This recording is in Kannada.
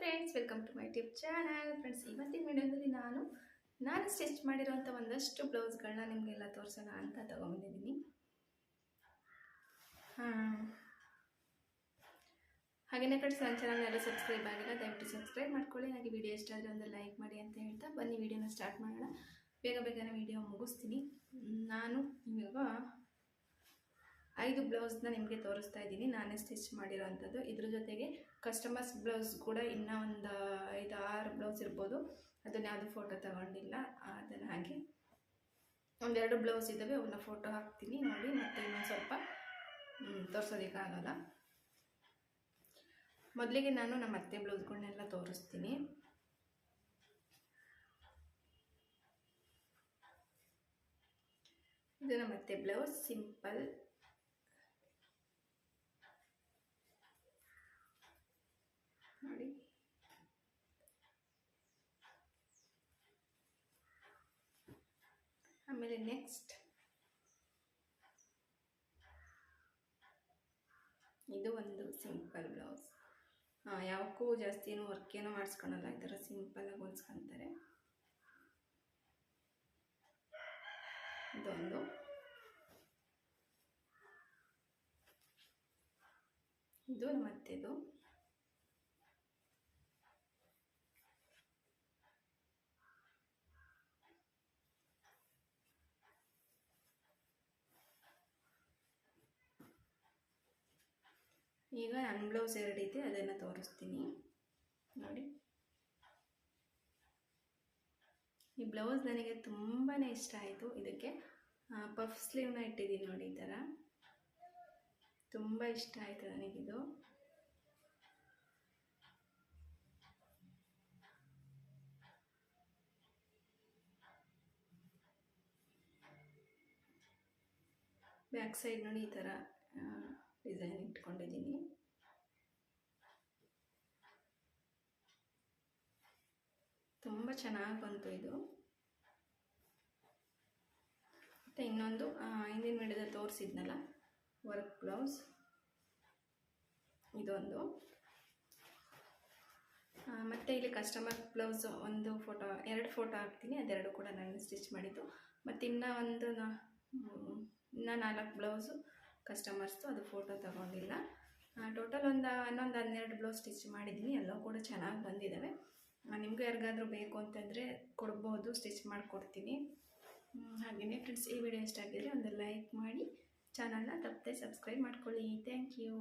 Friends, welcome to my YouTube channel. Friends, ಇವತ್ತಿನ ವಿಡಿಯೋದಲ್ಲಿ ನಾನು ಸ್ಟಿಚ್ ಮಾಡಿರೋಂಥ ಒಂದಷ್ಟು ಬ್ಲೌಸ್ಗಳನ್ನ ನಿಮಗೆಲ್ಲ ತೋರಿಸೋಣ ಅಂತ ತೊಗೊಂಬಂದಿದ್ದೀನಿ. ಹಾಗೆಯೇ ಫ್ರೆಂಡ್ಸ್, ನನ್ನ ಚಾನಲ್ನೆಲ್ಲ ಸಬ್ಸ್ಕ್ರೈಬ್ ಆಗಿಲ್ಲ, ದಯವಿಟ್ಟು ಸಬ್ಸ್ಕ್ರೈಬ್ ಮಾಡ್ಕೊಳ್ಳಿ. ಹಾಗೆ ವಿಡಿಯೋ ಇಷ್ಟ ಆದರೆ ಒಂದು ಲೈಕ್ ಮಾಡಿ ಅಂತ ಹೇಳ್ತಾ ಬನ್ನಿ ವಿಡಿಯೋನ ಸ್ಟಾರ್ಟ್ ಮಾಡೋಣ. ಬೇಗನೆ ವಿಡಿಯೋ ಮುಗಿಸ್ತೀನಿ. ನಾನು ಇವಾಗ 5 ಬ್ಲೌಸ್ನ ನಿಮಗೆ ತೋರಿಸ್ತಾ ಇದ್ದೀನಿ, ನಾನೇ ಸ್ಟಿಚ್ ಮಾಡಿರೋವಂಥದ್ದು. ಇದ್ರ ಜೊತೆಗೆ ಕಸ್ಟಮರ್ಸ್ ಬ್ಲೌಸ್ ಕೂಡ ಇನ್ನೂ ಒಂದು 5-6 ಬ್ಲೌಸ್ ಇರ್ಬೋದು. ಅದನ್ನು ಯಾವುದು ಫೋಟೋ ತಗೊಂಡಿಲ್ಲ, ಅದನ್ನು ಹಾಗೆ ಒಂದೆರಡು ಬ್ಲೌಸ್ ಇದ್ದಾವೆ, ಅವನ್ನ ಫೋಟೋ ಹಾಕ್ತೀನಿ ನೋಡಿ. ಮತ್ತು ಇನ್ನೊಂದು ಸ್ವಲ್ಪ ತೋರಿಸೋದಕ್ಕಾಗಲ್ಲ. ಮೊದಲಿಗೆ ನಾನು ನಮ್ಮ ಅತ್ತೆ ಬ್ಲೌಸ್ಗಳನ್ನೆಲ್ಲ ತೋರಿಸ್ತೀನಿ. ಇದು ನಮ್ಮ ಅತ್ತೆ ಬ್ಲೌಸ್, ಸಿಂಪಲ್. ನೋಡಿ, ಆಮೇಲೆ ನೆಕ್ಸ್ಟ್ ಇದು ಒಂದು ಸಿಂಪಲ್ ಬ್ಲೌಸ್. ಯಾವಕ್ಕೂ ಜಾಸ್ತಿ ಏನು ವರ್ಕ್ ಏನೋ ಮಾಡಿಸ್ಕೊಳಲ್ಲ, ಈ ಥರ ಸಿಂಪಲ್ಲಾಗಿ ಹೊಲ್ಸ್ಕೊತಾರೆ. ಇದೊಂದು, ಇದು ಮತ್ತೆದು. ಈಗ ನನ್ನ ಬ್ಲೌಸ್ ಎರಡಿದೆ, ಅದನ್ನು ತೋರಿಸ್ತೀನಿ ನೋಡಿ. ಈ ಬ್ಲೌಸ್ ನನಗೆ ತುಂಬಾ ಇಷ್ಟ ಆಯಿತು. ಇದಕ್ಕೆ ಪಫ್ ಸ್ಲೀವ್ನ ಇಟ್ಟಿದ್ದೀನಿ ನೋಡಿ, ಈ ಥರ ತುಂಬ ಇಷ್ಟ ಆಯಿತು ನನಗಿದು. ಬ್ಯಾಕ್ ಸೈಡ್ ನೋಡಿ, ಈ ಥರ ಡಿಸೈನ್ ಇಟ್ಕೊಂಡಿದ್ದೀನಿ. ತುಂಬ ಚೆನ್ನಾಗಿ ಬಂತು ಇದು. ಮತ್ತು ಇನ್ನೊಂದು ಹಿಂದಿನ ವಿಡಿಯೋದಲ್ಲಿ ತೋರಿಸಿದ್ನಲ್ಲ ವರ್ಕ್ ಬ್ಲೌಸ್, ಇದೊಂದು. ಮತ್ತು ಇಲ್ಲಿ ಕಸ್ಟಮರ್ ಬ್ಲೌಸ್ ಒಂದು ಫೋಟೋ, 2 ಫೋಟೋ ಹಾಕ್ತೀನಿ. ಅದೆರಡು ಕೂಡ ನಾನು ಸ್ಟಿಚ್ ಮಾಡಿದ್ದು. ಮತ್ತು ಇನ್ನೂ 4 ಬ್ಲೌಸು ಕಸ್ಟಮರ್ಸ್ದು, ಅದು ಫೋಟೋ ತಗೊಂಡಿಲ್ಲ. ಟೋಟಲ್ ಒಂದು 12 ಬ್ಲೌಸ್ ಸ್ಟಿಚ್ ಮಾಡಿದ್ದೀನಿ. ಎಲ್ಲವೂ ಕೂಡ ಚೆನ್ನಾಗಿ ಬಂದಿದ್ದಾವೆ. ನಿಮಗೂ ಯಾರಿಗಾದರೂ ಬೇಕು ಅಂತಂದರೆ ಕೊಡ್ಬೋದು, ಸ್ಟಿಚ್ ಮಾಡಿಕೊಡ್ತೀನಿ. ಹಾಗೆಯೇ ಫ್ರೆಂಡ್ಸ್, ಈ ವಿಡಿಯೋ ಇಷ್ಟ ಆಗಿದ್ರೆ ಒಂದು ಲೈಕ್ ಮಾಡಿ, ಚಾನಲ್ನ ತಪ್ಪದೆ ಸಬ್ಸ್ಕ್ರೈಬ್ ಮಾಡ್ಕೊಳ್ಳಿ. Thank you.